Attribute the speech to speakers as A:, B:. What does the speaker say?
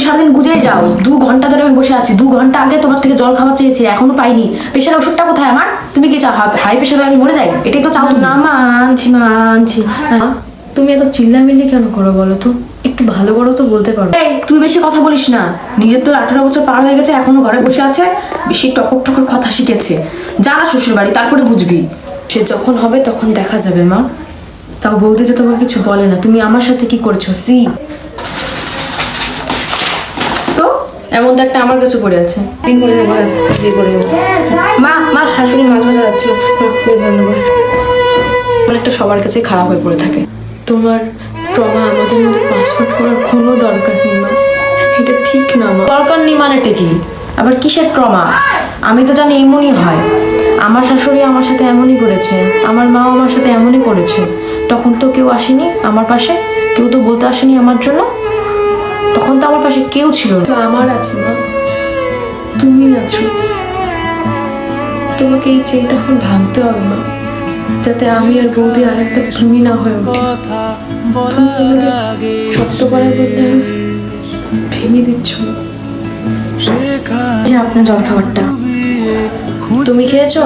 A: সারাদিন গুজেই যাও। 2 ঘন্টা ধরে আমি বসে আছি, 2 ঘন্টা আগে তোমার থেকে জল খাবার চেয়েছি, এখনো পাইনি। প্রেশার ওষুধটা কোথায় আমার? তুমি কি চাও হাই প্রেশারে আমি মরে যাই? এটাই তো চাও তুমি? না মা, আনছি মা, আনছি। তুমি এত চিল্লামিল্লি কেন করো বলো তো? একটু ভালো বড় তো বলতে পারো। এই তুই বেশি কথা বলিস না। নিজের তো 18 বছর পার হয়ে গেছে, এখনো ঘরে বসে আছে, বেশি টকর টকর কথা শিখেছে। যা না শ্বশুর বাড়ি, তারপরে বুঝবি। সে যখন হবে তখন দেখা যাবে মা। তাও বৌদি তো তোমাকে কিছু বলে না, তুমি আমার সাথে কি করছো? তো এমন তো একটা আমার কাছে পড়ে আছে। মা মা শাশুড়ি মাঝে মাঝে যাচ্ছে, একটা সবার কাছে খারাপ হয়ে পড়ে থাকে। তোমার ট্রমা আমাদের মধ্যে পাসওয়ার্ড করার কোনো দরকার নেই মা, এটা ঠিক না মা। দরকার নেই মানে এটা কি? আবার কিসের ট্রমা? আমি তো জানি এমনই হয়। আমার শাশুড়ি আমার সাথে এমনই করেছে, আমার মাও আমার সাথে এমনই করেছে। তখন তো কেউ আসেনি আমার পাশে, কেউ তো বলতে আসেনি আমার জন্য। তখন তো আমার পাশে কেউ ছিল না। আমার আছে মা, তুমি আছো। তোমাকে এই চেনটা এখন ভাঙতে হবে মা, যাতে আমি আর বৌদি আরেকটা তুমি না হয়ে উঠি। তুমি আমাদের সত্য করার মধ্যে ভেঙে দিচ্ছ না। যে আপনার জল খাবারটা তুমি খেয়েছো?